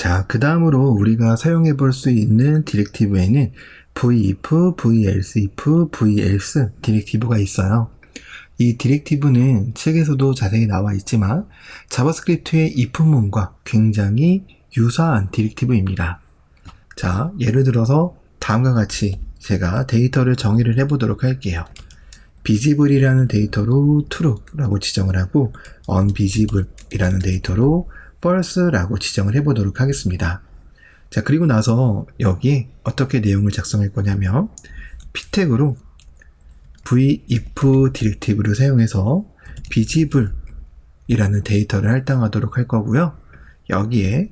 자, 그 다음으로 우리가 사용해 볼 수 있는 디렉티브에는 v-if, v-else-if, v-else 디렉티브가 있어요. 이 디렉티브는 책에서도 자세히 나와 있지만 자바스크립트의 if문과 굉장히 유사한 디렉티브입니다. 자, 예를 들어서 다음과 같이 제가 데이터를 정의를 해보도록 할게요. visible이라는 데이터로 true라고 지정을 하고 unvisible이라는 데이터로 false라고 지정을 해보도록 하겠습니다. 자, 그리고 나서 여기에 어떻게 내용을 작성할 거냐면 p택으로 v-if 디렉티브를 사용해서 visible이라는 데이터를 할당하도록 할 거고요. 여기에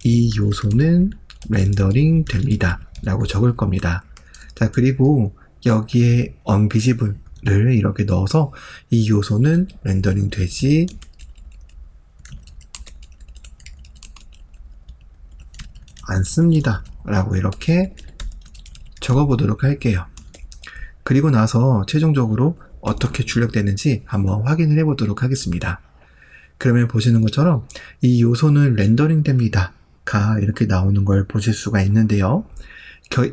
이 요소는 렌더링 됩니다 라고 적을 겁니다. 자, 그리고 여기에 unvisible를 이렇게 넣어서 이 요소는 렌더링 되지 않습니다 라고 이렇게 적어보도록 할게요. 그리고 나서 최종적으로 어떻게 출력되는지 한번 확인을 해보도록 하겠습니다. 그러면 보시는 것처럼 이 요소는 렌더링 됩니다 가 이렇게 나오는 걸 보실 수가 있는데요.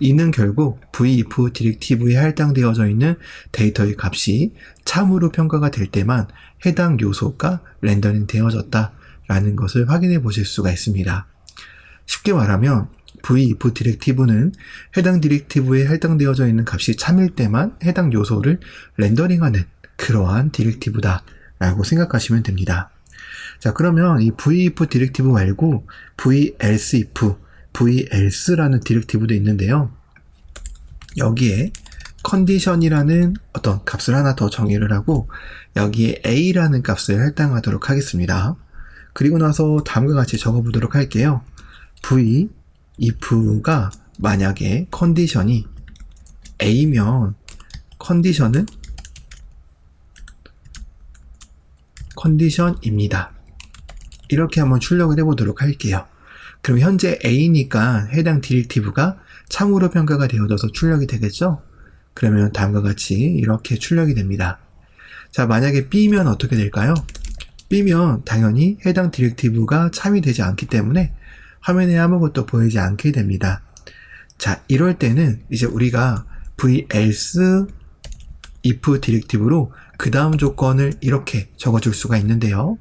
이는 결국 v-if 디렉티브에 할당되어져 있는 데이터의 값이 참으로 평가가 될 때만 해당 요소가 렌더링 되어졌다 라는 것을 확인해 보실 수가 있습니다. 쉽게 말하면 v-if 디렉티브는 해당 디렉티브에 할당되어져 있는 값이 참일 때만 해당 요소를 렌더링하는 그러한 디렉티브다 라고 생각하시면 됩니다. 자, 그러면 이 v-if 디렉티브 말고 v-else-if, v-else라는 디렉티브도 있는데요. 여기에 condition이라는 어떤 값을 하나 더 정의를 하고 여기에 a라는 값을 할당하도록 하겠습니다. 그리고 나서 다음과 같이 적어보도록 할게요. v-if가 만약에 컨디션이 a면 컨디션은 컨디션입니다. 이렇게 한번 출력을 해보도록 할게요. 그럼 현재 a니까 해당 디렉티브가 참으로 평가가 되어져서 출력이 되겠죠? 그러면 다음과 같이 이렇게 출력이 됩니다. 자, 만약에 b면 어떻게 될까요? b면 당연히 해당 디렉티브가 참이 되지 않기 때문에 화면에 아무것도 보이지 않게 됩니다. 자, 이럴 때는 이제 우리가 v-else if 디렉티브로 그 다음 조건을 이렇게 적어줄 수가 있는데요.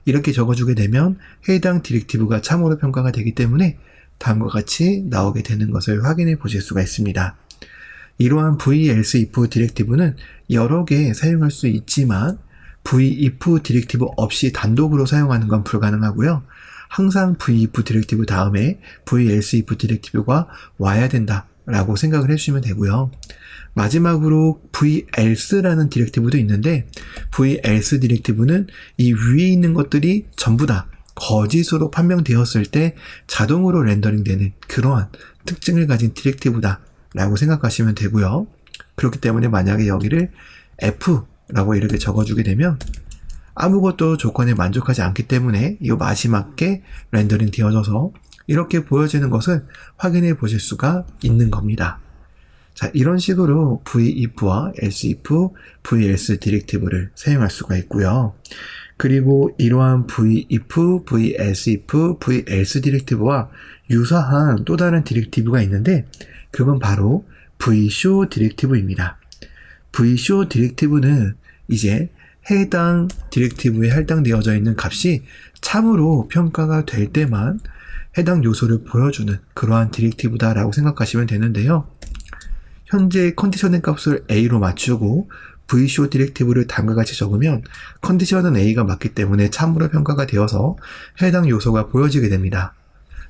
이렇게 적어주게 되면 해당 디렉티브가 참으로 평가가 되기 때문에 다음과 같이 나오게 되는 것을 확인해 보실 수가 있습니다. 이러한 v-else if 디렉티브는 여러 개 사용할 수 있지만 v-if 디렉티브 없이 단독으로 사용하는 건 불가능하고요. 항상 v-if 디렉티브 다음에 v-else if 디렉티브가 와야 된다 라고 생각을 해주시면 되고요. 마지막으로 v-else라는 디렉티브도 있는데 v-else 디렉티브는 이 위에 있는 것들이 전부 다 거짓으로 판명되었을 때 자동으로 렌더링 되는 그러한 특징을 가진 디렉티브다 라고 생각하시면 되고요. 그렇기 때문에 만약에 여기를 F라고 이렇게 적어주게 되면 아무것도 조건에 만족하지 않기 때문에 이 마지막 게 렌더링 되어져서 이렇게 보여지는 것을 확인해 보실 수가 있는 겁니다. 자, 이런 식으로 v-if와 else-if, v-else 디렉티브를 사용할 수가 있고요. 그리고 이러한 v-if, v-else-if, v-else 디렉티브와 유사한 또 다른 디렉티브가 있는데 그건 바로 v-show 디렉티브입니다. v-show 디렉티브는 이제 해당 디렉티브에 할당되어져 있는 값이 참으로 평가가 될 때만 해당 요소를 보여주는 그러한 디렉티브다라고 생각하시면 되는데요. 현재 컨디션의 값을 a로 맞추고 v-show 디렉티브를 다음과 같이 적으면 컨디션은 a가 맞기 때문에 참으로 평가가 되어서 해당 요소가 보여지게 됩니다.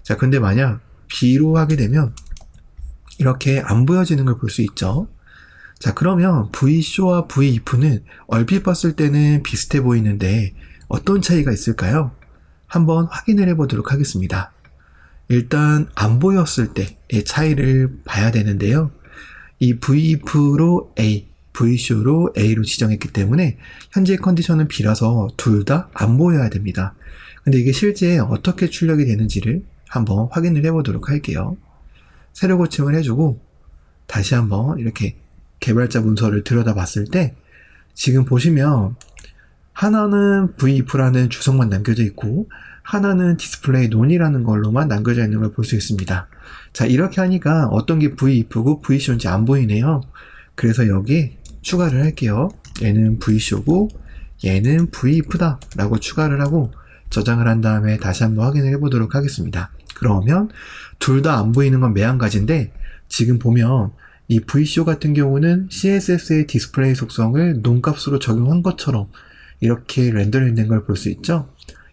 자, 근데 만약 b로 하게 되면 이렇게 안 보여지는 걸 볼 수 있죠. 자, 그러면 v-show와 v-if는 얼핏 봤을 때는 비슷해 보이는데 어떤 차이가 있을까요? 한번 확인을 해보도록 하겠습니다. 일단 안 보였을 때의 차이를 봐야 되는데요. 이 v-if로 a, v-show로 a로 지정했기 때문에 현재 컨디션은 b라서 둘 다 안 보여야 됩니다. 근데 이게 실제 어떻게 출력이 되는지를 한번 확인을 해보도록 할게요. 세로 고침을 해주고 다시 한번 이렇게 개발자 문서를 들여다봤을 때 지금 보시면 하나는 VIF라는 주석만 남겨져 있고 하나는 디스플레이 논이라는 걸로만 남겨져 있는 걸 볼 수 있습니다. 자, 이렇게 하니까 어떤 게 VIF고 VCO인지 안 보이네요. 그래서 여기 추가를 할게요. 얘는 VCO고 얘는 VIF다 라고 추가를 하고 저장을 한 다음에 다시 한번 확인을 해보도록 하겠습니다. 그러면 둘 다 안 보이는 건 매한가지인데 지금 보면 이 VCO 같은 경우는 CSS의 디스플레이 속성을 논값으로 적용한 것처럼 이렇게 렌더링 된 걸 볼 수 있죠.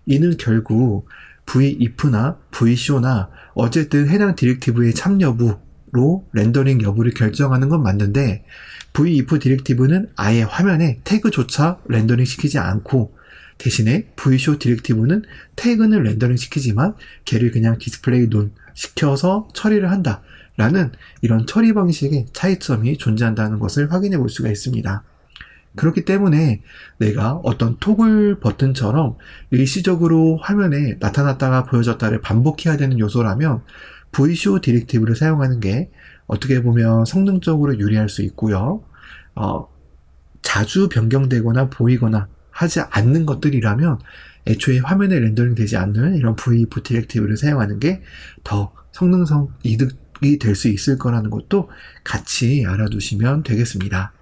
이는 결국 VIF나 VCO나 어쨌든 해당 디렉티브의 참 여부로 렌더링 여부를 결정하는 건 맞는데 VIF 디렉티브는 아예 화면에 태그조차 렌더링 시키지 않고 대신에 VCO 디렉티브는 태그는 렌더링 시키지만 걔를 그냥 디스플레이 논 시켜서 처리를 한다 라는 이런 처리 방식의 차이점이 존재한다는 것을 확인해 볼 수가 있습니다. 그렇기 때문에 내가 어떤 토글 버튼처럼 일시적으로 화면에 나타났다가 보여졌다를 반복해야 되는 요소라면 VCO 디렉티브를 사용하는 게 어떻게 보면 성능적으로 유리할 수 있고요. 자주 변경되거나 보이거나 하지 않는 것들이라면 애초에 화면에 렌더링 되지 않는 이런 VIF 디렉티브를 사용하는 게 더 성능성 이득이 될 수 있을 거라는 것도 같이 알아두시면 되겠습니다.